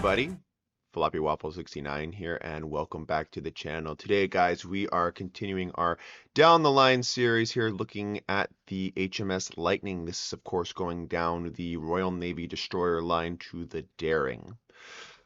everybody. Floppy Waffle 69 here, and welcome back to the channel. Today, guys, we are continuing our Down the Line series here, looking at the HMS Lightning. This is, of course, going down the Royal Navy destroyer line to the Daring.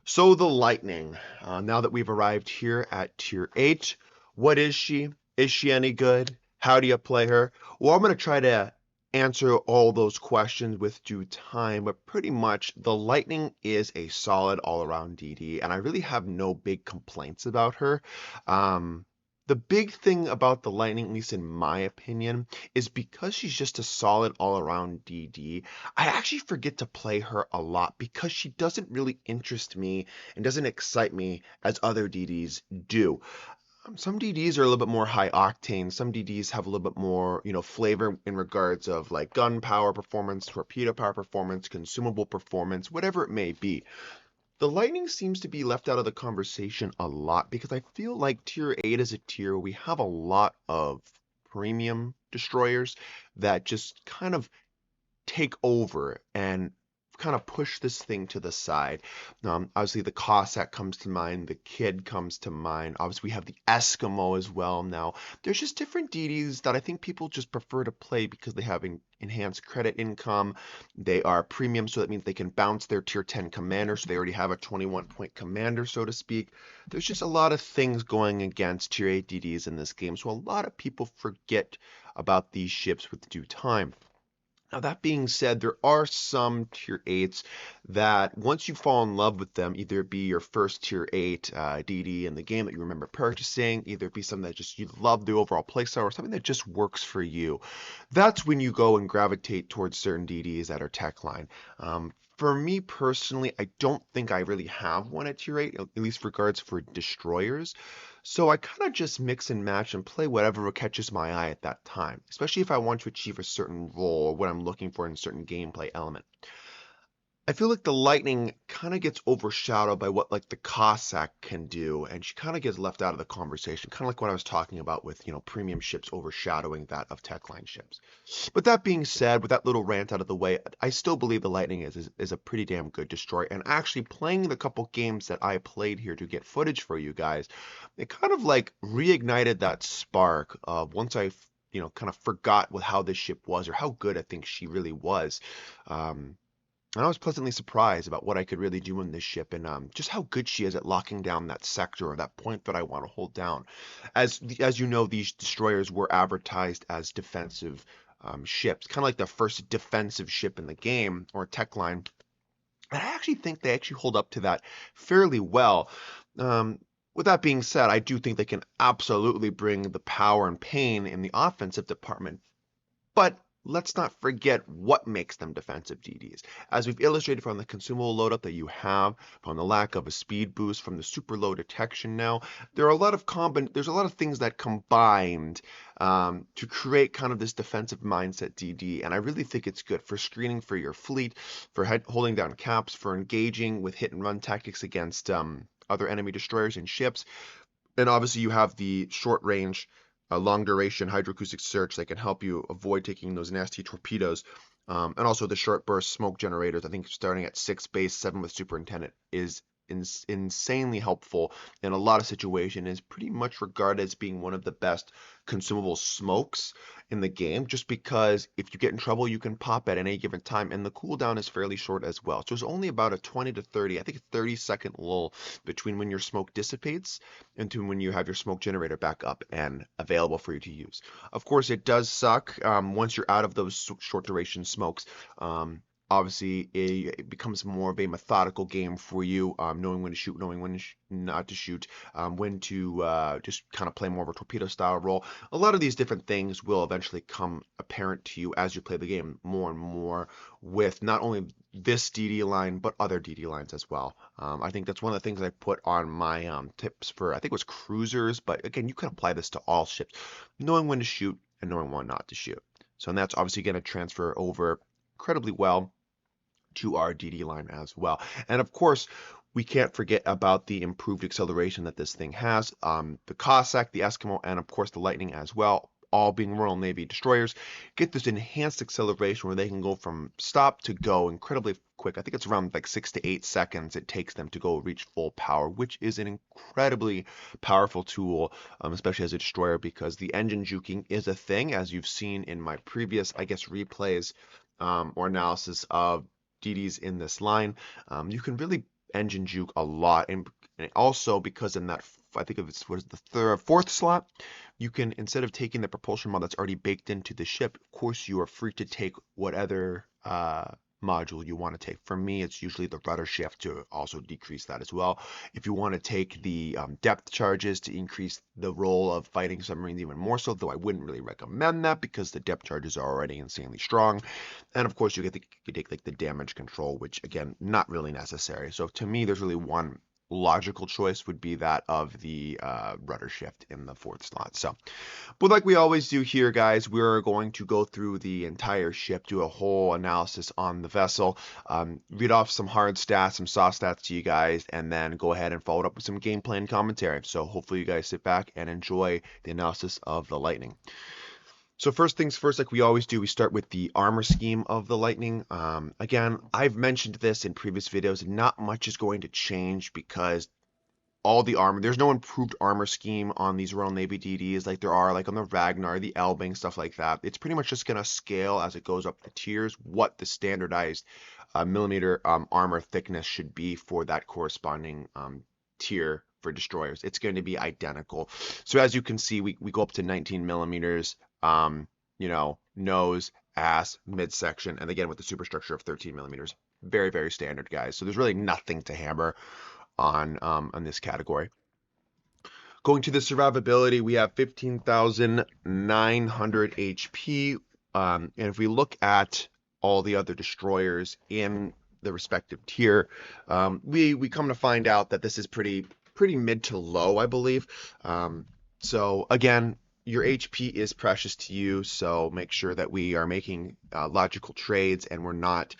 So, the Lightning. Now that we've arrived here at Tier 8, what is she? Is she any good? How do you play her? Well, I'm going to try to answer all those questions with due time, but pretty much the Lightning is a solid all-around DD, and I really have no big complaints about her. The big thing about the Lightning, at least in my opinion, is because she's just a solid all-around DD, I actually forget to play her a lot because she doesn't really interest me and doesn't excite me as other DDs do. Some DDs are a little bit more high octane. Some DDs have a little bit more, flavor in regards of like gun power performance, torpedo power performance, consumable performance, whatever it may be. The Lightning seems to be left out of the conversation a lot because I feel like Tier 8 is a tier where we have a lot of premium destroyers that just kind of take over and kind of push this thing to the side. Obviously, the Cossack comes to mind, the Kid comes to mind. Obviously, we have the Eskimo as well now. There's just different DDs that I think people just prefer to play because they have enhanced credit income. They are premium, so that means they can bounce their Tier 10 commander, so they already have a 21-point commander, so to speak. There's just a lot of things going against Tier 8 DDs in this game, so a lot of people forget about these ships with due time. Now, that being said, there are some Tier 8s that once you fall in love with them, either it be your first Tier 8 DD in the game that you remember purchasing, either it be something that just you love the overall playstyle, or something that just works for you. That's when you go and gravitate towards certain DDs that are tech line. For me personally, I don't think I really have one at Tier 8, at least regards for destroyers. So I kind of just mix and match and play whatever catches my eye at that time, especially if I want to achieve a certain role or what I'm looking for in a certain gameplay element. I feel like the Lightning kind of gets overshadowed by what like the Cossack can do, and she kind of gets left out of the conversation, kind of like what I was talking about with, premium ships overshadowing that of techline ships. But that being said, with that little rant out of the way, I still believe the Lightning is a pretty damn good destroyer. And actually playing the couple games that I played here to get footage for you guys, it kind of like reignited that spark of once I kind of forgot with how this ship was or how good I think she really was. And I was pleasantly surprised about what I could really do in this ship and just how good she is at locking down that sector or that point that I want to hold down. As you know, these destroyers were advertised as defensive ships, kind of like the first defensive ship in the game or tech line. And I actually think they actually hold up to that fairly well. With that being said, I do think they can absolutely bring the power and pain in the offensive department. But let's not forget what makes them defensive DDs. As we've illustrated from the consumable loadup that you have, from the lack of a speed boost, from the super low detection now, there are a lot of there's a lot of things that combined to create kind of this defensive mindset DD, and I really think it's good for screening for your fleet, for holding down caps, for engaging with hit and run tactics against other enemy destroyers and ships. And obviously you have the short range long duration hydroacoustic search that can help you avoid taking those nasty torpedoes. And also the short burst smoke generators, I think starting at 6 base, 7 with superintendent is insanely helpful in a lot of situations, is pretty much regarded as being one of the best consumable smokes in the game, just because if you get in trouble, you can pop at any given time, and the cooldown is fairly short as well. So there's only about a 20 to 30, I think a 30-second lull between when your smoke dissipates and to when you have your smoke generator back up and available for you to use. Of course, it does suck once you're out of those short duration smokes. Obviously, it becomes more of a methodical game for you, knowing when to shoot, knowing when not to shoot, when to just kind of play more of a torpedo style role. A lot of these different things will eventually come apparent to you as you play the game more and more with not only this DD line, but other DD lines as well. I think that's one of the things I put on my tips for, I think it was cruisers, but again, you can apply this to all ships, knowing when to shoot and knowing when not to shoot. So and that's obviously going to transfer over incredibly well to our DD line as well. And of course, we can't forget about the improved acceleration that this thing has. The Cossack, the Eskimo, and of course the Lightning as well all being Royal Navy destroyers, get this enhanced acceleration where they can go from stop to go incredibly quick. I think it's around like 6 to 8 seconds it takes them to go reach full power, which is an incredibly powerful tool, especially as a destroyer, because the engine juking is a thing, as you've seen in my previous, I guess, replays or analysis of DDs in this line. You can really engine juke a lot, and also because in that, I think it's what is the fourth slot, you can, instead of taking the propulsion mod that's already baked into the ship, of course you are free to take what other module you want to take. For me, it's usually the rudder shift to also decrease that as well. If you want to take the depth charges to increase the role of fighting submarines even more so, though I wouldn't really recommend that because the depth charges are already insanely strong. And of course, you take like the damage control, which again, not really necessary. So to me, there's really one logical choice would be that of the rudder shift in the fourth slot. So, but like we always do here, guys, we're going to go through the entire ship, do a whole analysis on the vessel, read off some hard stats, some soft stats to you guys, and then go ahead and follow it up with some gameplay and commentary. So hopefully you guys sit back and enjoy the analysis of the Lightning. So first things first, like we always do, we start with the armor scheme of the Lightning. Again, I've mentioned this in previous videos. Not much is going to change because all the armor, there's no improved armor scheme on these Royal Navy DDs like there are like on the Ragnar, the Elbing, stuff like that. It's pretty much just going to scale as it goes up the tiers what the standardized millimeter armor thickness should be for that corresponding tier for destroyers. It's going to be identical. So as you can see, we go up to 19 millimeters. You know, nose, ass, midsection, and again with the superstructure of 13 millimeters. Very, very standard, guys. So there's really nothing to hammer on this category. Going to the survivability, we have 15,900 HP. And if we look at all the other destroyers in the respective tier, we come to find out that this is pretty mid to low, I believe. So again, your HP is precious to you, so make sure that we are making logical trades and we're not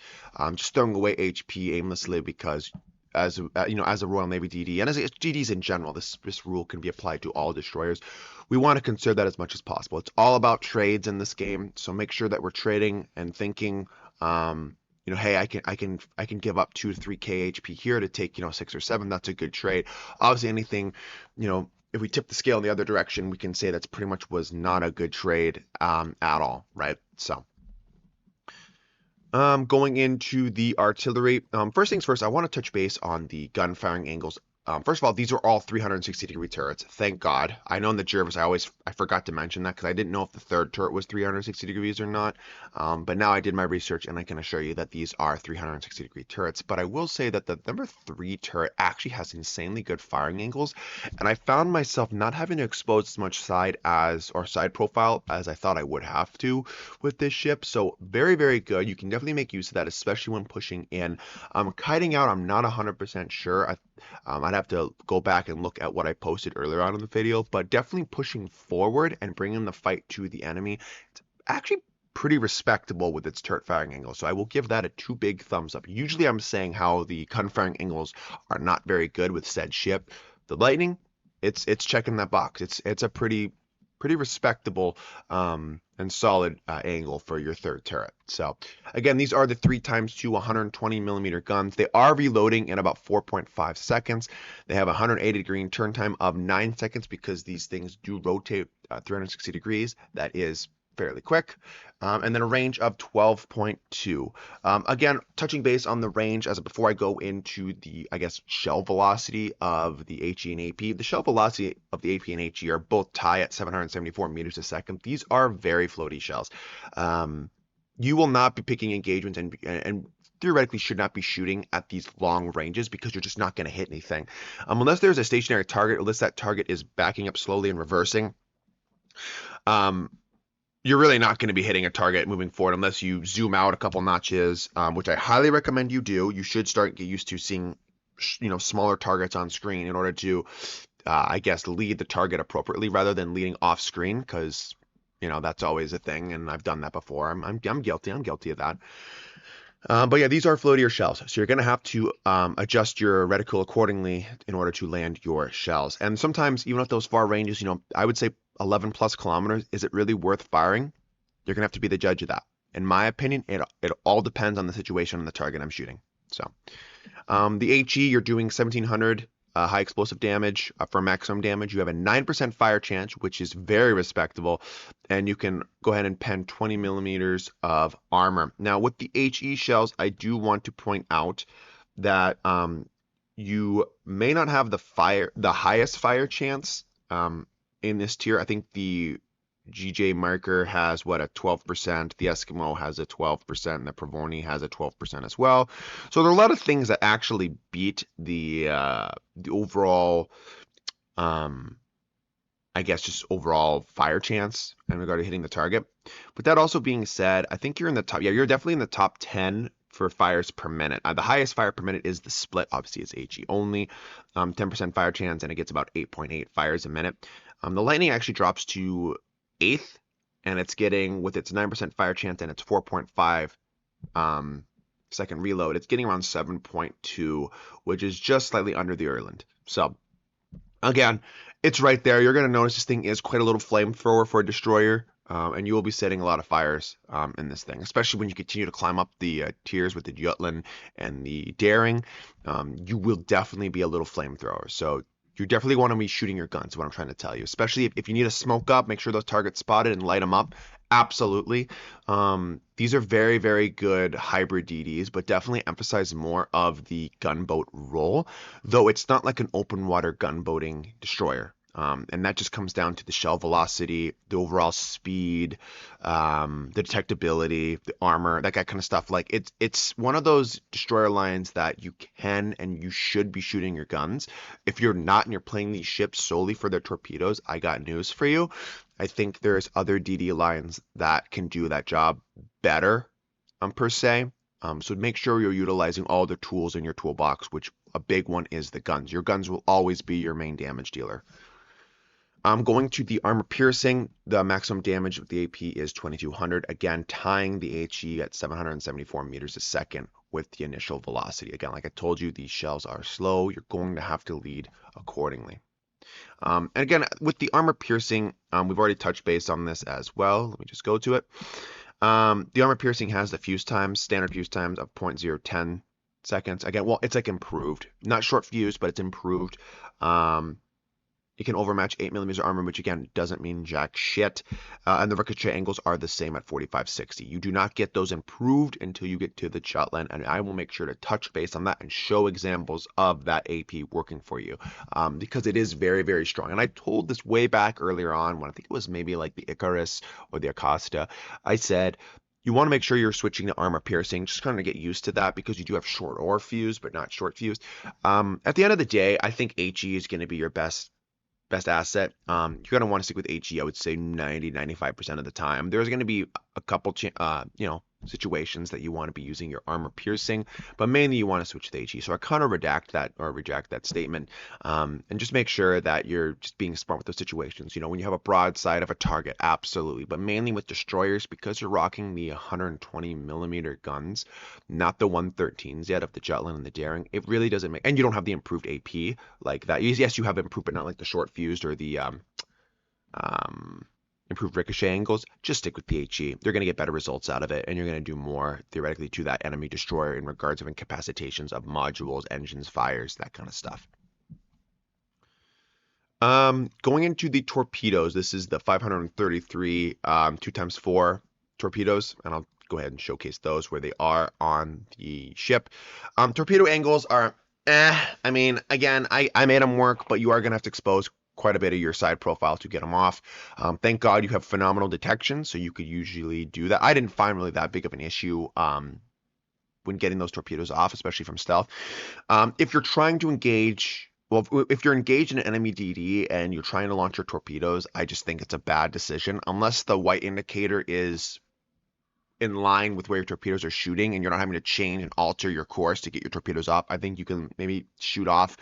just throwing away HP aimlessly because as a Royal Navy DD and as DDs in general, this rule can be applied to all destroyers. We want to conserve that as much as possible. It's all about trades in this game, so make sure that we're trading and thinking. Hey, I can give up 2 to 3k HP here to take 6 or 7. That's a good trade. Obviously, anything if we tip the scale in the other direction, we can say that's pretty much was not a good trade at all, right? So going into the artillery, first things first, I want to touch base on the gun firing angles. First of all, these are all 360-degree turrets. Thank God. I know in the Jervis, I forgot to mention that because I didn't know if the third turret was 360 degrees or not. But now I did my research and I can assure you that these are 360-degree turrets. But I will say that the number 3 turret actually has insanely good firing angles. And I found myself not having to expose as much side profile as I thought I would have to with this ship. So very, very good. You can definitely make use of that, especially when pushing in. Kiting out, I'm not 100% sure. I'd have to go back and look at what I posted earlier on in the video, but definitely pushing forward and bringing the fight to the enemy. It's actually pretty respectable with its turret firing angle, so I will give that a 2 big thumbs up. Usually I'm saying how the gun firing angles are not very good with said ship. The Lightning, it's checking that box. It's a pretty respectable and solid angle for your third turret. So again, these are the 3x2 120 millimeter guns. They are reloading in about 4.5 seconds. They have a 180-degree turn time of 9 seconds because these things do rotate 360 degrees. That is fairly quick. And then a range of 12.2. Again, touching base on the range before I go into the, I guess, shell velocity of the HE and AP. The shell velocity of the AP and HE are both tie at 774 meters a second. These are very floaty shells. You will not be picking engagements and theoretically should not be shooting at these long ranges because you're just not going to hit anything. Unless there's a stationary target, unless that target is backing up slowly and reversing. You're really not going to be hitting a target moving forward unless you zoom out a couple notches, which I highly recommend you do. You should get used to seeing, smaller targets on screen in order to, I guess, lead the target appropriately rather than leading off screen because, that's always a thing, and I've done that before. I'm guilty. I'm guilty of that. But yeah, these are floatier shells, so you're going to have to adjust your reticle accordingly in order to land your shells. And sometimes, even at those far ranges, I would say 11 plus kilometers, is it really worth firing? You're gonna have to be the judge of that. In my opinion, it all depends on the situation and the target I'm shooting. So the HE, you're doing 1700 high explosive damage for maximum damage. You have a 9% fire chance, which is very respectable, and you can go ahead and pen 20 millimeters of armor. Now, with the HE shells, I do want to point out that you may not have the highest fire chance in this tier. I think the GJ marker has what, a 12%, the Eskimo has a 12%, and the Pravoni has a 12% as well. So there are a lot of things that actually beat the overall I guess just overall fire chance in regard to hitting the target. But that also being said, I think you're in the top, yeah, you're definitely in the top 10 for fires per minute. The highest fire per minute is the split, obviously it's HE only, 10% fire chance, and it gets about 8.8 fires a minute. The lightning actually drops to 8th, and it's getting, with its 9% fire chance and its 4.5 second reload, it's getting around 7.2, which is just slightly under the Erland. So again, it's right there. You're going to notice this thing is quite a little flamethrower for a destroyer, and you will be setting a lot of fires in this thing, especially when you continue to climb up the tiers with the Jutland and the Daring. You will definitely be a little flamethrower. So you definitely want to be shooting your guns, is what I'm trying to tell you. Especially if you need to smoke up, make sure those targets spotted and light them up. Absolutely. These are very, very good hybrid DDs, but definitely emphasize more of the gunboat role, though it's not like an open water gunboating destroyer. And that just comes down to the shell velocity, the overall speed, the detectability, the armor, that kind of stuff. Like it's one of those destroyer lines that you can and you should be shooting your guns. If you're not and you're playing these ships solely for their torpedoes, I got news for you. I think there's other DD lines that can do that job better, per se. So make sure you're utilizing all the tools in your toolbox, which a big one is the guns. Your guns will always be your main damage dealer. Going to the armor piercing, the maximum damage of the AP is 2200, again tying the HE at 774 meters a second with the initial velocity. Again, like I told you, these shells are slow. You're going to have to lead accordingly. And again, with the armor piercing, we've already touched base on this as well. Let me just go to it. The armor piercing has the fuse times, standard fuse times of 0.010 seconds. Again, well, it's like improved, not short fuse, but it's improved. It can overmatch 8mm armor, which again doesn't mean jack shit. And the ricochet angles are the same at 45-60. You do not get those improved until you get to the Jutland, and I will make sure to touch base on that and show examples of that AP working for you, because it is very, very strong. And I told this way back earlier on when I think it was maybe like the Icarus or the Acosta. I said, you want to make sure you're switching to armor piercing, just kind of get used to that because you do have short or fuse, but not short fuse. At the end of the day, I think HE is going to be your best asset. You're going to want to stick with HE, I would say 90-95% of the time. There's going to be a couple situations that you want to be using your armor piercing, but mainly you want to switch to HE. So I kind of reject that statement, and just make sure that you're just being smart with those situations. When you have a broadside of a target, absolutely, but mainly with destroyers, because you're rocking the 120mm guns, not the 113s yet of the Jutland and the Daring. It really doesn't make, and you don't have the improved AP like that. Yes, you have improved, but not like the short fused or the improved ricochet angles. Just stick with the HE. You're going to get better results out of it, and you're going to do more theoretically to that enemy destroyer in regards of incapacitations of modules, engines, fires, that kind of stuff. Going into the torpedoes, this is the 533 2x4 torpedoes, and I'll go ahead and showcase those where they are on the ship. Torpedo angles are I mean, again, I made them work, but you are going to have to expose quite a bit of your side profile to get them off. Thank God you have phenomenal detection, so you could usually do that. I didn't find really that big of an issue when getting those torpedoes off, especially from stealth. If you're trying to engage, well, if you're engaged in an enemy DD and you're trying to launch your torpedoes, I just think it's a bad decision. Unless the white indicator is in line with where your torpedoes are shooting and you're not having to change and alter your course to get your torpedoes up, I think you can maybe shoot off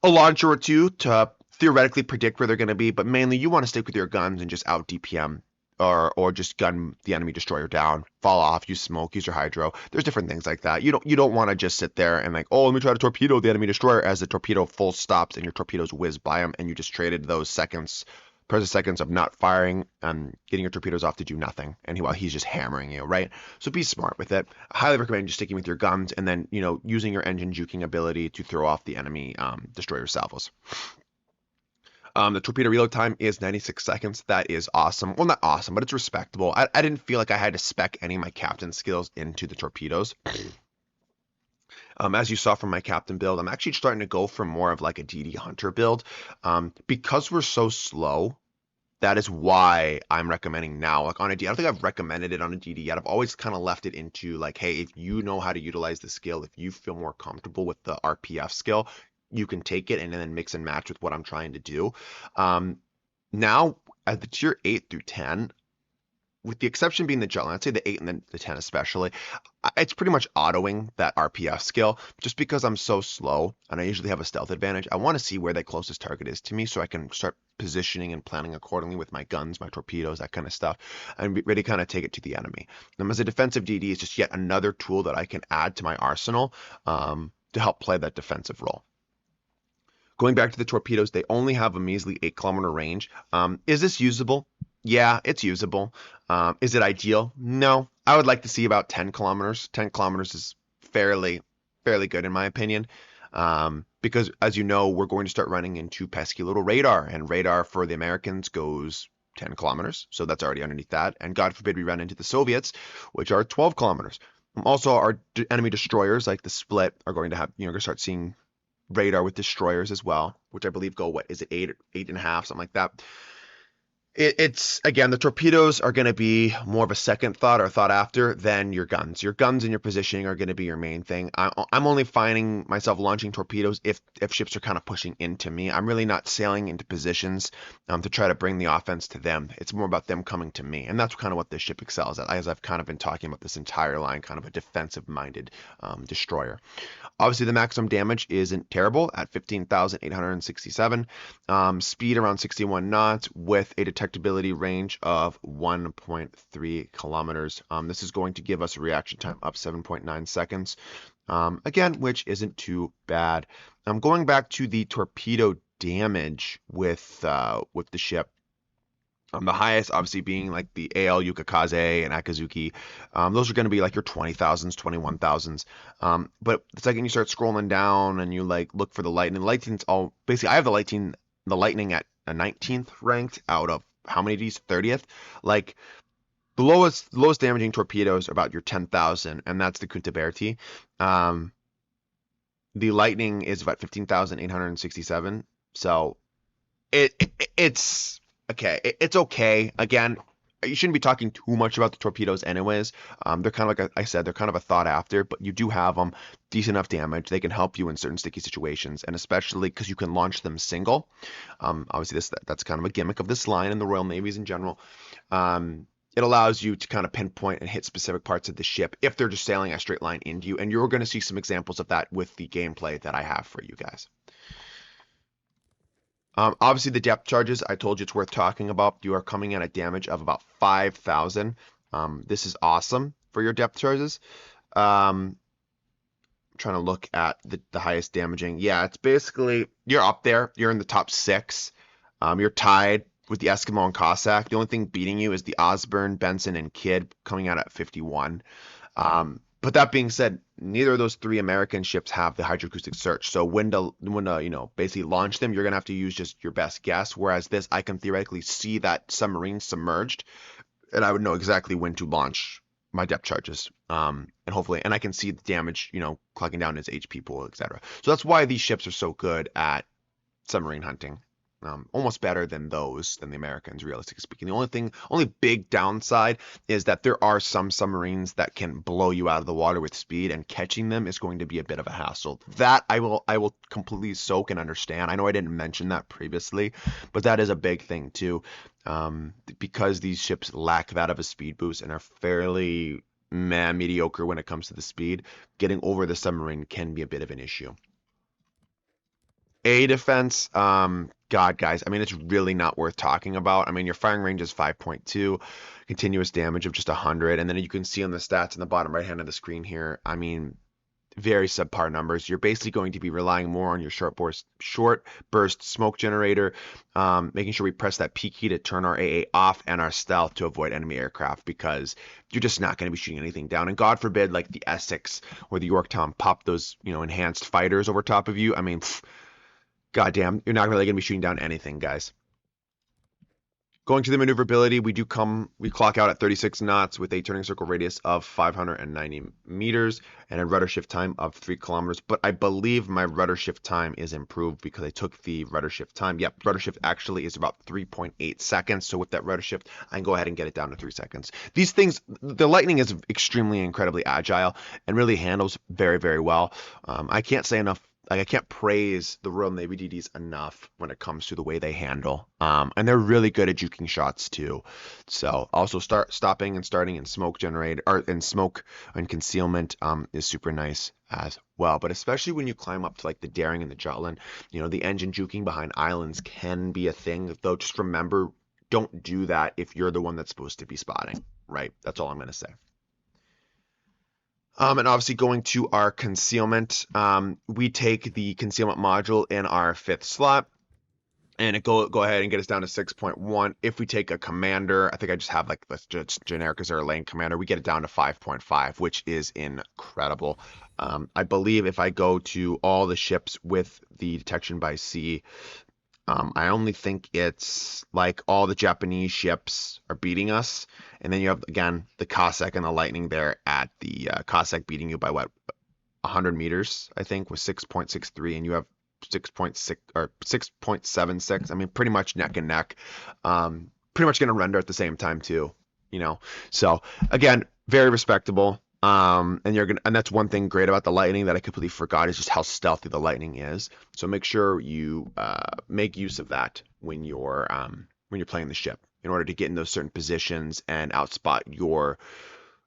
a launcher or two to theoretically predict where they're going to be, but mainly you want to stick with your guns and just out DPM or just gun the enemy destroyer down, fall off, use smoke, use your hydro. There's different things like that. You don't want to just sit there and like, oh, let me try to torpedo the enemy destroyer as the torpedo full stops and your torpedoes whiz by them and you just traded those seconds precious seconds of not firing and getting your torpedoes off to do nothing, and while he's just hammering you, right? So be smart with it. I highly recommend just sticking with your guns and then, using your engine juking ability to throw off the enemy destroyer salvos. The torpedo reload time is 96 seconds. That is awesome. Well, not awesome, but it's respectable. I didn't feel like I had to spec any of my captain skills into the torpedoes. As you saw from my captain build, I'm actually starting to go for more of like a DD Hunter build. Because we're so slow, that is why I'm recommending now. Like on a DD, I don't think I've recommended it on a DD yet. I've always kind of left it into like, hey, if you know how to utilize the skill, if you feel more comfortable with the RPF skill, you can take it and then mix and match with what I'm trying to do. Now, at the tier 8 through 10, with the exception being the Jetline, I'd say the 8 and then the 10 especially, it's pretty much autoing that RPF skill. Just because I'm so slow and I usually have a stealth advantage, I want to see where the closest target is to me so I can start positioning and planning accordingly with my guns, my torpedoes, that kind of stuff, and be ready to kind of take it to the enemy. And as a defensive DD, it's just yet another tool that I can add to my arsenal to help play that defensive role. Going back to the torpedoes, they only have a measly 8-kilometer range. Is this usable? Yeah, it's usable. Is it ideal? No. I would like to see about 10 kilometers. 10 kilometers is fairly good in my opinion. Because as you know, we're going to start running into pesky little radar, and radar for the Americans goes 10 kilometers. So that's already underneath that. And God forbid we run into the Soviets, which are 12 kilometers. Also, our enemy destroyers like the Split are going to have, going to start seeing radar with destroyers as well, which I believe go, what is it, 8.5, something like that. It's again, the torpedoes are going to be more of a second thought or thought after than your guns. Your guns and your positioning are going to be your main thing. I'm only finding myself launching torpedoes if ships are kind of pushing into me. I'm really not sailing into positions to try to bring the offense to them. It's more about them coming to me, and that's kind of what this ship excels at, as I've kind of been talking about this entire line, kind of a defensive-minded destroyer. Obviously, the maximum damage isn't terrible at 15,867. Speed around 61 knots with a detectability range of 1.3 kilometers. This is going to give us a reaction time of 7.9 seconds. Again, which isn't too bad. Going back to the torpedo damage with the ship. The highest obviously being like the AL Yukikaze and Akazuki. Those are going to be like your 20,000s, 21,000s. But the second you start scrolling down and you like look for the Lightning, Lightning's all basically, I have the Lightning at a 19th ranked out of how many of these? 30th. Like the lowest damaging torpedoes are about your 10,000, and that's the Kuntaberti. The Lightning is about 15,867. So it's okay. It's okay. Again, you shouldn't be talking too much about the torpedoes anyways. They're kind of like I said, they're kind of a thought after, but you do have them decent enough damage. They can help you in certain sticky situations, and especially because you can launch them single. Obviously, that's kind of a gimmick of this line and the Royal Navies in general. It allows you to kind of pinpoint and hit specific parts of the ship if they're just sailing a straight line into you, and you're going to see some examples of that with the gameplay that I have for you guys. Obviously, the depth charges, I told you it's worth talking about. You are coming in at damage of about 5,000. This is awesome for your depth charges. Trying to look at the highest damaging. Yeah, it's basically, you're up there. You're in the top 6. You're tied with the Eskimo and Cossack. The only thing beating you is the Osborne, Benson, and Kidd coming out at 51. But that being said, neither of those 3 American ships have the hydroacoustic search. So when to basically launch them, you're gonna have to use just your best guess. Whereas this, I can theoretically see that submarine submerged, and I would know exactly when to launch my depth charges. And hopefully, and I can see the damage, clogging down his HP pool, etc. So that's why these ships are so good at submarine hunting. Almost better than the Americans, realistically speaking. The only big downside is that there are some submarines that can blow you out of the water with speed, and catching them is going to be a bit of a hassle. That I will completely soak and understand. I know I didn't mention that previously, but that is a big thing too, because these ships lack that of a speed boost and are fairly mediocre when it comes to the speed. Getting over the submarine can be a bit of an issue. A defense, God, guys, I mean, it's really not worth talking about. I mean, your firing range is 5.2, continuous damage of just 100, and then you can see on the stats in the bottom right hand of the screen here, I mean, very subpar numbers. You're basically going to be relying more on your short burst smoke generator, making sure we press that P key to turn our AA off and our stealth to avoid enemy aircraft, because you're just not going to be shooting anything down. And God forbid, like the Essex or the Yorktown pop those, enhanced fighters over top of you. I mean, goddamn, you're not really going to be shooting down anything, guys. Going to the maneuverability, we clock out at 36 knots with a turning circle radius of 590 meters and a rudder shift time of 3 kilometers. But I believe my rudder shift time is improved because I took the rudder shift time. Yep, rudder shift actually is about 3.8 seconds. So with that rudder shift, I can go ahead and get it down to 3 seconds. These things, the Lightning is extremely, incredibly agile and really handles very, very well. I can't say enough. Like, I can't praise the Royal Navy DDs enough when it comes to the way they handle. And they're really good at juking shots too. So also stopping and starting in smoke generator or in smoke and concealment is super nice as well. But especially when you climb up to like the Daring and the Jutland, the engine juking behind islands can be a thing. Though just remember, don't do that if you're the one that's supposed to be spotting, right? That's all I'm gonna say. And obviously going to our concealment, we take the concealment module in our 5th slot, and it go ahead and get us down to 6.1. If we take a commander, I think I just have like the generic Azure lane commander, we get it down to 5.5, which is incredible. I believe if I go to all the ships with the detection by sea, I only think it's like all the Japanese ships are beating us. And then you have, again, the Cossack and the Lightning there at the Cossack beating you by what, 100 meters, I think, with 6.63, and you have 6.6 or 6.76. I mean, pretty much neck and neck. Pretty much going to render at the same time too, So again, very respectable. And that's one thing great about the Lightning that I completely forgot, is just how stealthy the Lightning is. So make sure you make use of that when you're playing the ship, in order to get in those certain positions and outspot your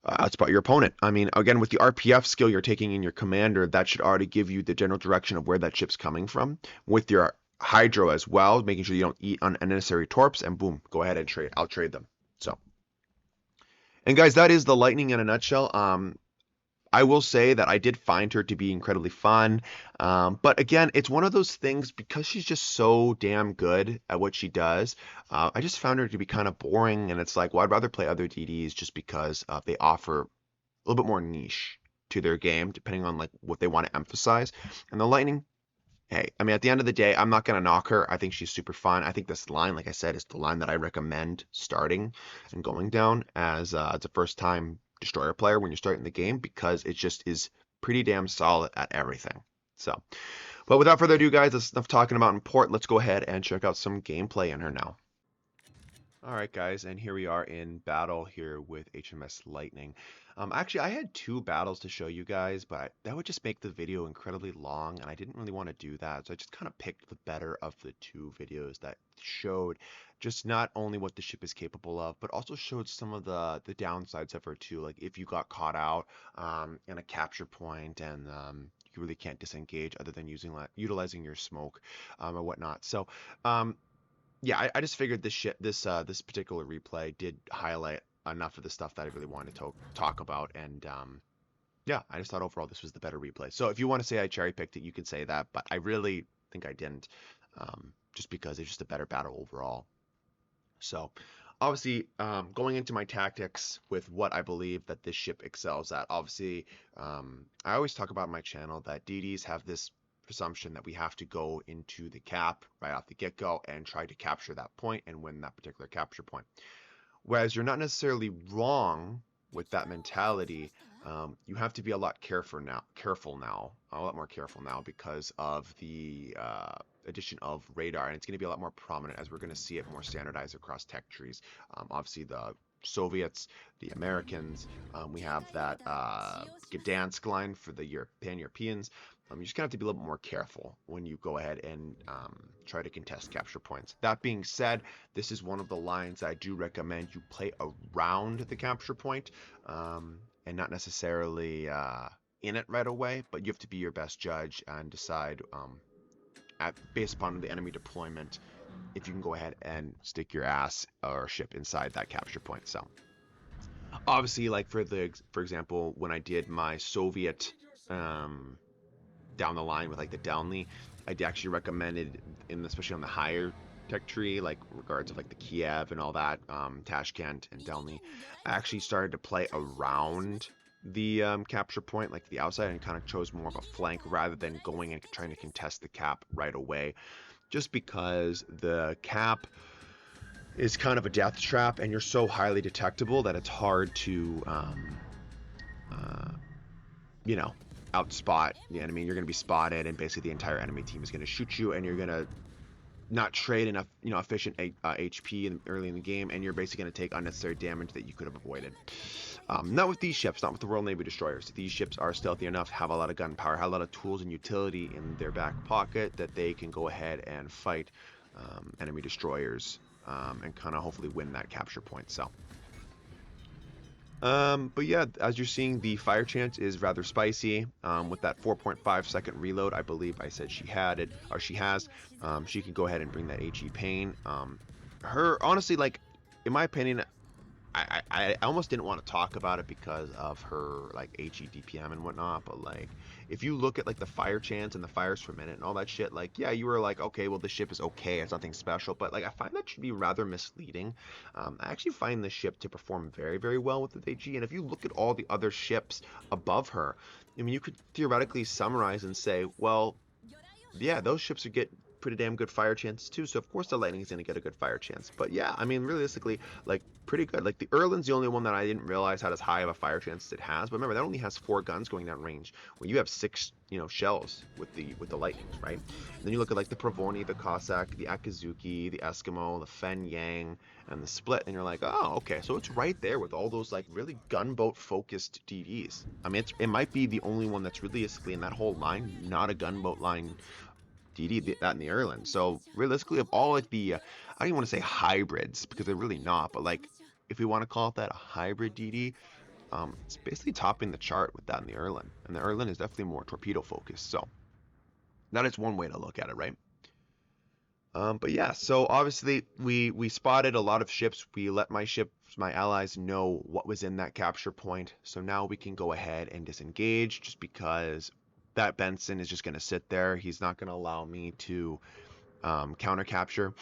opponent. I mean, again, with the RPF skill you're taking in your commander, that should already give you the general direction of where that ship's coming from. With your Hydro as well, making sure you don't eat unnecessary torps, and boom, go ahead and I'll trade them. So. And guys, that is the Lightning in a nutshell. I will say that I did find her to be incredibly fun. But again, it's one of those things, because she's just so damn good at what she does. I just found her to be kind of boring, and it's like, well, I'd rather play other DDs just because they offer a little bit more niche to their game, depending on like what they want to emphasize. And the Lightning, hey, I mean, at the end of the day, I'm not going to knock her. I think she's super fun. I think this line, like I said, is the line that I recommend starting and going down as a first-time Destroyer player when you're starting the game, because it just is pretty damn solid at everything. So, but without further ado, guys, that's enough talking about Import. Let's go ahead and check out some gameplay in her now. All right, guys, and here we are in battle here with HMS Lightning. Actually, I had 2 battles to show you guys, but that would just make the video incredibly long, and I didn't really want to do that. So I just kind of picked the better of the 2 videos that showed just not only what the ship is capable of, but also showed some of the downsides of her too. Like if you got caught out in a capture point, and you really can't disengage other than utilizing your smoke or whatnot. So yeah, I just figured this particular replay did highlight enough of the stuff that I really wanted to talk about, and yeah, I just thought overall this was the better replay. So if you want to say I cherry picked it, you could say that, but I really think I didn't, just because it's just a better battle overall. So obviously, going into my tactics with what I believe that this ship excels at, obviously, I always talk about on my channel that DDs have this presumption that we have to go into the cap right off the get-go and try to capture that point and win that particular capture point. Whereas you're not necessarily wrong with that mentality. You have to be a lot a lot more careful now, because of the addition of radar, and it's going to be a lot more prominent as we're going to see it more standardized across tech trees. Obviously, the Soviets, the Americans, we have that Gdansk line for the Pan-Europeans. You just kind of have to be a little bit more careful when you go ahead and try to contest capture points. That being said, this is one of the lines I do recommend you play around the capture point, and not necessarily in it right away, but you have to be your best judge and decide based upon the enemy deployment if you can go ahead and stick your ass or ship inside that capture point. So obviously, like for example, when I did my Soviet down the line with like the Downly. I actually recommended, especially on the higher tech tree, like regards of like the Kiev and all that, Tashkent and Downly. I actually started to play around the capture point, like the outside, and kind of chose more of a flank rather than going and trying to contest the cap right away, just because the cap is kind of a death trap and you're so highly detectable that it's hard to uh, you know, outspot the enemy. You're going to be spotted, and basically the entire enemy team is going to shoot you, and you're going to not trade enough, efficient HP early in the game, and you're basically going to take unnecessary damage that you could have avoided. Not with these ships, not with the Royal Navy destroyers. These ships are stealthy enough, have a lot of gunpowder, have a lot of tools and utility in their back pocket that they can go ahead and fight enemy destroyers and kind of hopefully win that capture point. So. But yeah, as you're seeing, the fire chance is rather spicy. With that 4.5-second reload, I believe I said she had it, or she has. She can go ahead and bring that HE pain. Her, honestly, like, in my opinion, I almost didn't want to talk about it because of her like HE DPM and whatnot, but like if you look at like the fire chance and the fires per minute and all that shit, like yeah, you were like, okay, well, the ship is okay, it's nothing special, but like I find that should be rather misleading. I actually find the ship to perform very, very well with the HE, and if you look at all the other ships above her, I mean, you could theoretically summarize and say, well, yeah, those ships would get pretty damn good fire chances too. So of course the Lightning is going to get a good fire chance. But yeah, I mean, realistically, like pretty good. Like the Erlin's the only one that I didn't realize had as high of a fire chance as it has. But remember, that only has 4 guns going down range. When you have 6, shells with the Lightnings, right? And then you look at like the Pravoni, the Cossack, the Akizuki, the Eskimo, the Fen Yang, and the Split, and you're like, oh, okay, so it's right there with all those like really gunboat focused DDs. I mean, it might be the only one that's realistically in that whole line, not a gunboat line DD, that in the Erlen. So realistically, of all like the, I don't even want to say hybrids because they're really not, but like if we want to call it that, a hybrid DD, it's basically topping the chart with that in the Erlen. And the Erlen is definitely more torpedo focused. So that is one way to look at it, right? But yeah, so obviously we spotted a lot of ships. We let my allies know what was in that capture point. So now we can go ahead and disengage just because that Benson is just going to sit there. He's not going to allow me to counter capture,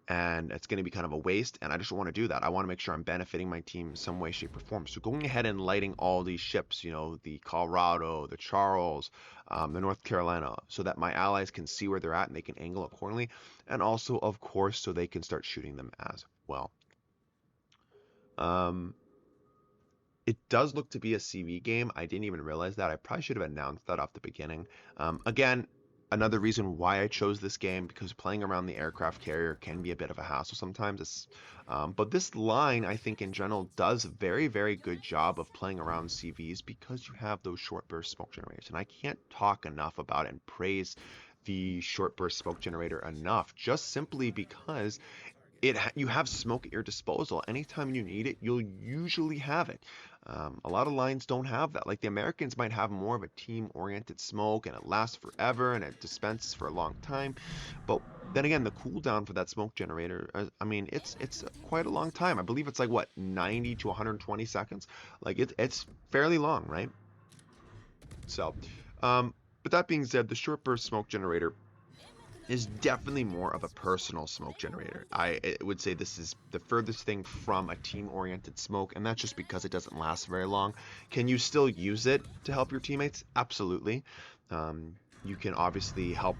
and it's going to be kind of a waste, and I just want to do that. I want to make sure I'm benefiting my team in some way, shape, or form. So going ahead and lighting all these ships, the Colorado, the Charles, the North Carolina, so that my allies can see where they're at and they can angle accordingly, and also, of course, so they can start shooting them as well. It does look to be a CV game. I didn't even realize that. I probably should have announced that off the beginning. Again, another reason why I chose this game, because playing around the aircraft carrier can be a bit of a hassle sometimes. But this line, I think, in general, does a very, very good job of playing around CVs because you have those short burst smoke generators. And I can't talk enough about it and praise the short burst smoke generator enough, just simply because you have smoke at your disposal. Anytime you need it, you'll usually have it. A lot of lines don't have that. Like the Americans might have more of a team-oriented smoke, and it lasts forever, and it dispenses for a long time. But then again, the cooldown for that smoke generator, I mean, it's quite a long time. I believe it's like, what, 90 to 120 seconds? Like, it's fairly long, right? So, but that being said, the short burst smoke generator is definitely more of a personal smoke generator. I would say this is the furthest thing from a team-oriented smoke, and that's just because it doesn't last very long. Can you still use it to help your teammates? Absolutely. You can obviously help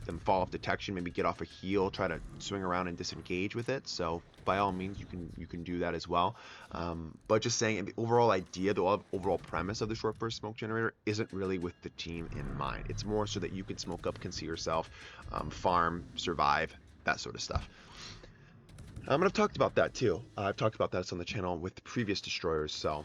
them fall off detection, maybe get off a heel, try to swing around and disengage with it. So by all means, you can do that as well. But just saying, the overall idea, the overall premise of the short burst smoke generator isn't really with the team in mind. It's more so that you can smoke up, can see yourself, farm, survive, that sort of stuff. And I've talked about that too. I've talked about that on the channel with the previous destroyers. So,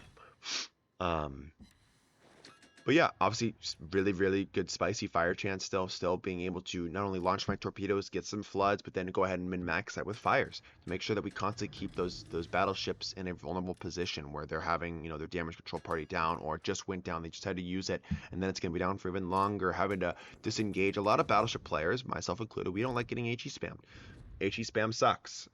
but yeah, obviously, really, really good spicy fire chance still being able to not only launch my torpedoes, get some floods, but then go ahead and min-max that with fires to make sure that we constantly keep those battleships in a vulnerable position where they're having, their damage control party down, or it just went down, they just had to use it, and then it's going to be down for even longer, having to disengage. A lot of battleship players, myself included, we don't like getting HE spammed. HE spam sucks.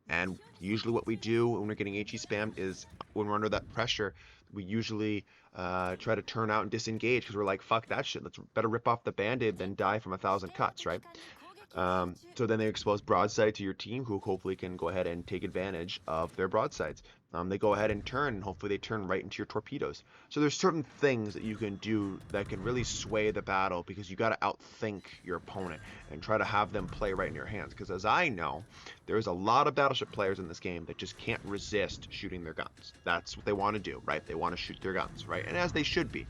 And usually what we do when we're getting HE spammed is when we're under that pressure, we usually try to turn out and disengage because we're like, fuck that shit. Let's better rip off the band-aid than die from 1,000 cuts, right? So then they expose broadside to your team, who hopefully can go ahead and take advantage of their broadsides. They go ahead and turn, and hopefully they turn right into your torpedoes. So there's certain things that you can do that can really sway the battle, because you got to outthink your opponent and try to have them play right in your hands. Because as I know, there's a lot of Battleship players in this game that just can't resist shooting their guns. That's what they want to do, right? They want to shoot their guns, right? And as they should be.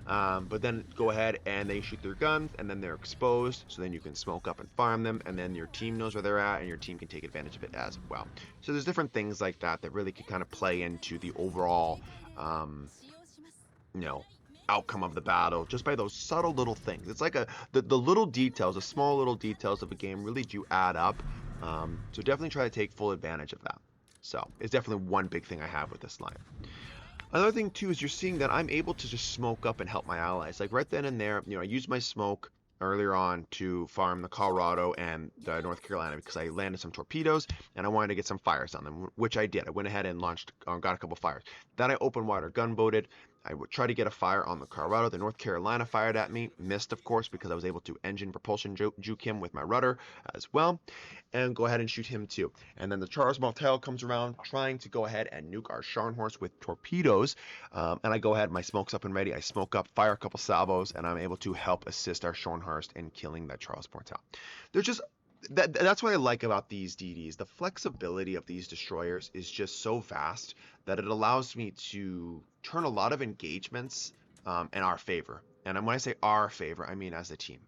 But then go ahead and they shoot their guns, and then they're exposed, so then you can smoke up and farm them, and then your team knows where they're at, and your team can take advantage of it as well. So there's different things like that that really can kind of play into the overall, you know, outcome of the battle, just by those subtle little things. It's like the little details, the small little details of a game really do add up. So definitely try to take full advantage of that. So it's definitely one big thing I have with this line. Another thing too is you're seeing that I'm able to just smoke up and help my allies. Like right then and there, I used my smoke earlier on to farm the Colorado and the North Carolina, because I landed some torpedoes and I wanted to get some fires on them, which I did. I went ahead and launched, got a couple fires. Then I open water gunboated. I would try to get a fire on the Colorado. The North Carolina fired at me, missed of course, because I was able to engine propulsion juke him with my rudder as well, and go ahead and shoot him too. And then the Charles Martel comes around, trying to go ahead and nuke our Scharnhorst with torpedoes, and I go ahead, my smoke's up and ready. I smoke up, fire a couple salvos, and I'm able to help assist our Scharnhorst in killing that Charles Martel. They're just that's what I like about these DDs. The flexibility of these destroyers is just so vast that it allows me to turn a lot of engagements in our favor. And when I say our favor, I mean as a team.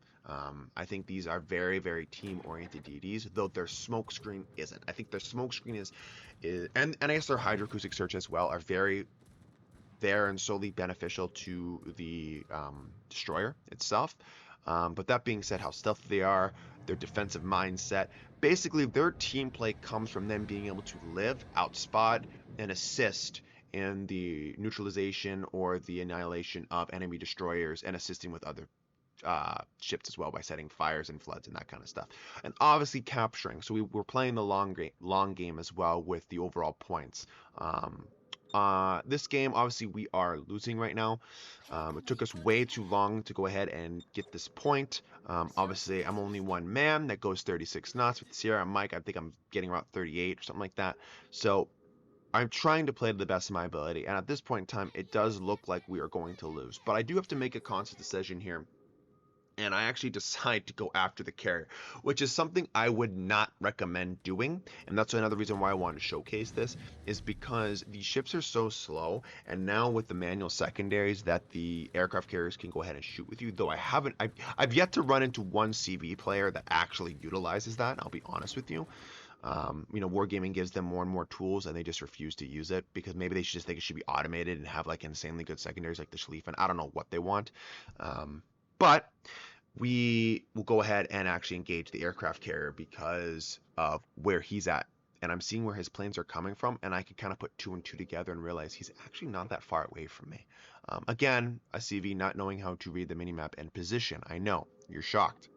I think these are very, very team-oriented DDs, though their smoke screen isn't. I think their smoke screen is and I guess their hydroacoustic search as well are very there and solely beneficial to the destroyer itself. But that being said, how stealthy they are, their defensive mindset, basically their team play comes from them being able to live, outspot, and assist in the neutralization or the annihilation of enemy destroyers, and assisting with other ships as well by setting fires and floods and that kind of stuff. And obviously capturing. So we're playing the long game as well with the overall points. This game, obviously, we are losing right now. It took us way too long to go ahead and get this point. Obviously, I'm only one man that goes 36 knots. With Sierra and Mike, I think I'm getting around 38 or something like that. So I'm trying to play to the best of my ability. And at this point in time, it does look like we are going to lose. But I do have to make a conscious decision here, and I actually decide to go after the carrier, which is something I would not recommend doing. And that's another reason why I wanted to showcase this, is because these ships are so slow, and now with the manual secondaries that the aircraft carriers can go ahead and shoot with you, though I've yet to run into one CV player that actually utilizes that, I'll be honest with you. Wargaming gives them more and more tools, and they just refuse to use it, because maybe they should just think it should be automated and have like insanely good secondaries like the Schlieffen. I don't know what they want. But we will go ahead and actually engage the aircraft carrier because of where he's at. And I'm seeing where his planes are coming from, and I can kind of put two and two together and realize he's actually not that far away from me. Again, a CV not knowing how to read the minimap and position. I know, you're shocked.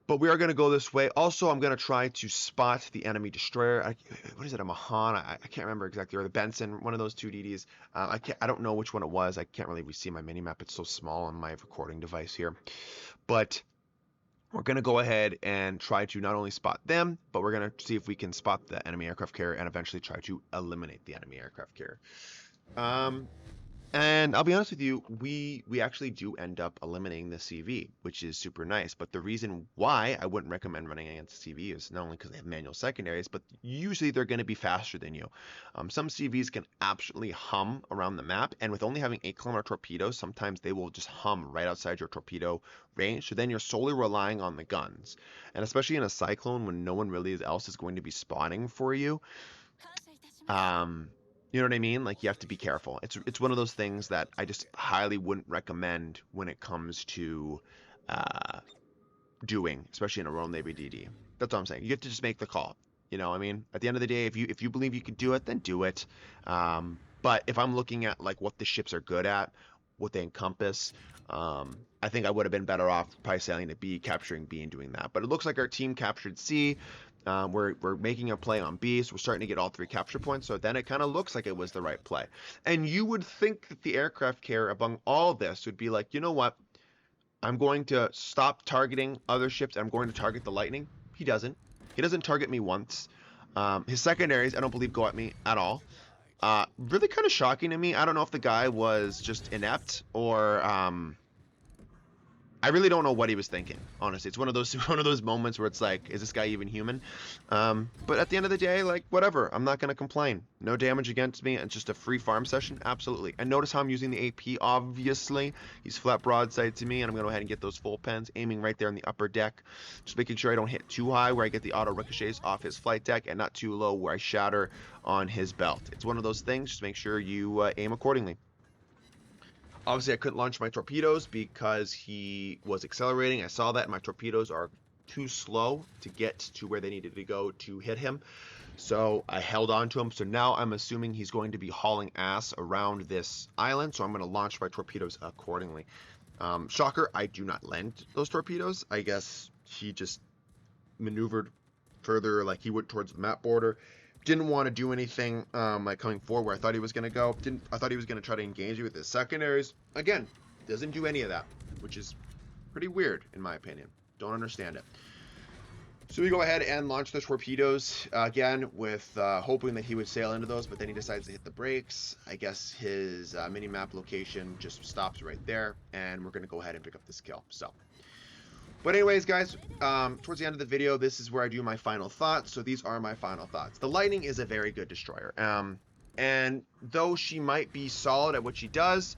But we are going to go this way. Also, I'm going to try to spot the enemy destroyer. What is it, a Mahan? I can't remember exactly. Or the Benson, one of those two DDs. I don't know which one it was. I can't really see my minimap. It's so small on my recording device here. But we're going to go ahead and try to not only spot them, but we're going to see if we can spot the enemy aircraft carrier and eventually try to eliminate the enemy aircraft carrier. And I'll be honest with you, we actually do end up eliminating the CV, which is super nice. But the reason why I wouldn't recommend running against CV is not only because they have manual secondaries, but usually they're going to be faster than you. Some CVs can absolutely hum around the map, and with only having 8-kilometer torpedoes, sometimes they will just hum right outside your torpedo range. So then you're solely relying on the guns. And especially in a cyclone when no one really else is going to be spawning for you, you know what I mean? Like, you have to be careful. It's one of those things that I just highly wouldn't recommend when it comes to doing, especially in a Royal Navy DD. That's all I'm saying. You have to just make the call. You know, I mean, at the end of the day, if you believe you can do it, then do it. But if I'm looking at like what the ships are good at, what they encompass, I think I would have been better off probably sailing to B, capturing B, and doing that. But it looks like our team captured C. We're making a play on B, so we're starting to get all 3 capture points. So then it kind of looks like it was the right play. And you would think that the aircraft carrier among all this would be like, you know what? I'm going to stop targeting other ships. I'm going to target the Lightning. He doesn't. He doesn't target me once. His secondaries, I don't believe, go at me at all. Really kind of shocking to me. I don't know if the guy was just inept or I really don't know what he was thinking, honestly. It's one of those moments where it's like, is this guy even human? But at the end of the day, like, whatever. I'm not going to complain. No damage against me. It's just a free farm session. Absolutely. And notice how I'm using the AP, obviously. He's flat broadside to me, and I'm going to go ahead and get those full pens, aiming right there in the upper deck. Just making sure I don't hit too high where I get the auto ricochets off his flight deck, and not too low where I shatter on his belt. It's one of those things. Just make sure you aim accordingly. Obviously, I couldn't launch my torpedoes because he was accelerating. I saw that, and my torpedoes are too slow to get to where they needed to go to hit him. So I held on to him. So now I'm assuming he's going to be hauling ass around this island. So I'm going to launch my torpedoes accordingly. Shocker, I do not land those torpedoes. I guess he just maneuvered further, like he went towards the map border. Didn't want to do anything like coming forward where I thought he was going to go. I thought he was going to try to engage me with his secondaries. Again, doesn't do any of that, which is pretty weird in my opinion. Don't understand it. So we go ahead and launch the torpedoes again with hoping that he would sail into those, but then he decides to hit the brakes. I guess his mini-map location just stops right there, and we're going to go ahead and pick up this kill. So. But anyways, guys, towards the end of the video, this is where I do my final thoughts. So these are my final thoughts. The Lightning is a very good destroyer. And though she might be solid at what she does,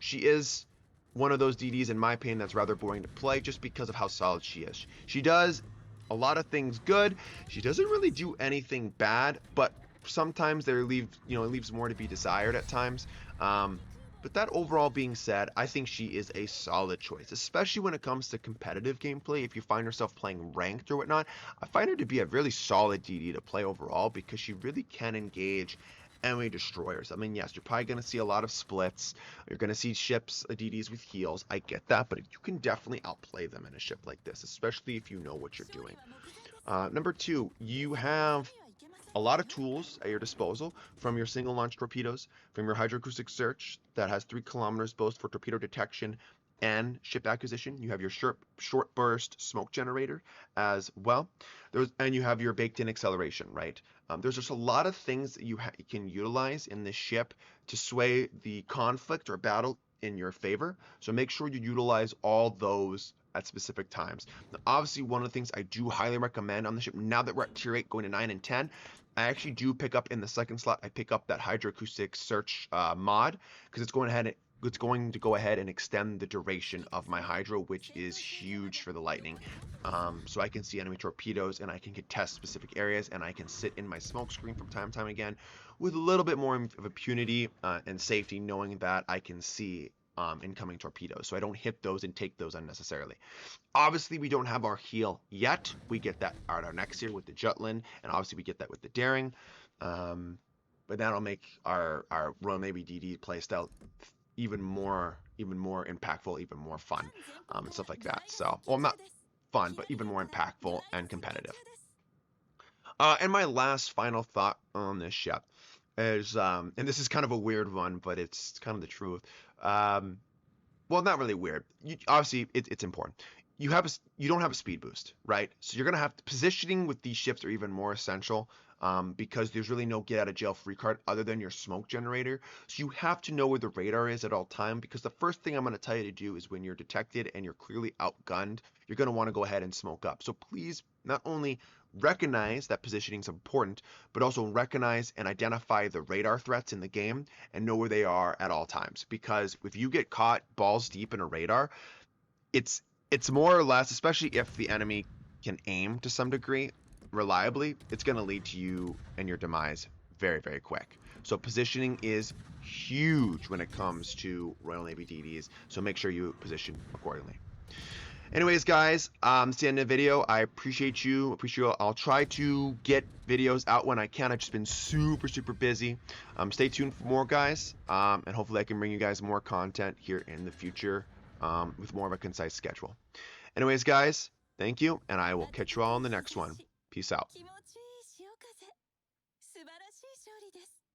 she is one of those DDs, in my opinion, that's rather boring to play just because of how solid she is. She does a lot of things good. She doesn't really do anything bad, but sometimes it leaves more to be desired at times. But that overall being said, I think she is a solid choice, especially when it comes to competitive gameplay. If you find yourself playing ranked or whatnot, I find her to be a really solid DD to play overall because she really can engage enemy destroyers. I mean, yes, you're probably going to see a lot of splits. You're going to see ships, DDs with heals. I get that, but you can definitely outplay them in a ship like this, especially if you know what you're doing. Number 2, you have a lot of tools at your disposal, from your single launch torpedoes, from your hydroacoustic search that has 3 kilometers both for torpedo detection and ship acquisition. You have your short burst smoke generator as well. And you have your baked in acceleration, right? There's just a lot of things that you can utilize in this ship to sway the conflict or battle in your favor. So make sure you utilize all those at specific times. Now, obviously, one of the things I do highly recommend on the ship, now that we're at tier 8 going to 9 and 10, I actually do pick up in the second slot, I pick up that hydroacoustic search mod, because it's going to go ahead and extend the duration of my hydro, which is huge for the Lightning. So I can see enemy torpedoes, and I can contest specific areas, and I can sit in my smoke screen from time to time again with a little bit more of impunity and safety, knowing that I can see incoming torpedoes, so I don't hit those and take those unnecessarily. Obviously, we don't have our heal yet. We get that at our next year with the Jutland, and obviously we get that with the Daring. But that'll make our Royal Navy DD playstyle even more impactful, even more fun, and stuff like that. So, well, not fun, but even more impactful and competitive. And my last final thought on this ship is, and this is kind of a weird one, but it's kind of the truth. Well, not really weird. Obviously, it's important. You don't have a speed boost, right? So you're gonna have positioning with these ships are even more essential, because there's really no get out of jail free card other than your smoke generator. So you have to know where the radar is at all time, because the first thing I'm going to tell you to do is when you're detected and you're clearly outgunned, you're going to want to go ahead and smoke up. So please not only recognize that positioning is important, but also recognize and identify the radar threats in the game and know where they are at all times. Because if you get caught balls deep in a radar, it's more or less, especially if the enemy can aim to some degree reliably, it's going to lead to you and your demise very, very quick. So positioning is huge when it comes to Royal Navy DDs, so make sure you position accordingly. Anyways, guys, it's the end of the video. I appreciate you. I'll try to get videos out when I can. I've just been super busy. Stay tuned for more, guys, and hopefully I can bring you guys more content here in the future with more of a concise schedule. Anyways, guys, thank you, and I will catch you all in the next one. Peace out. 気持ちいい潮風。素晴らしい勝利です。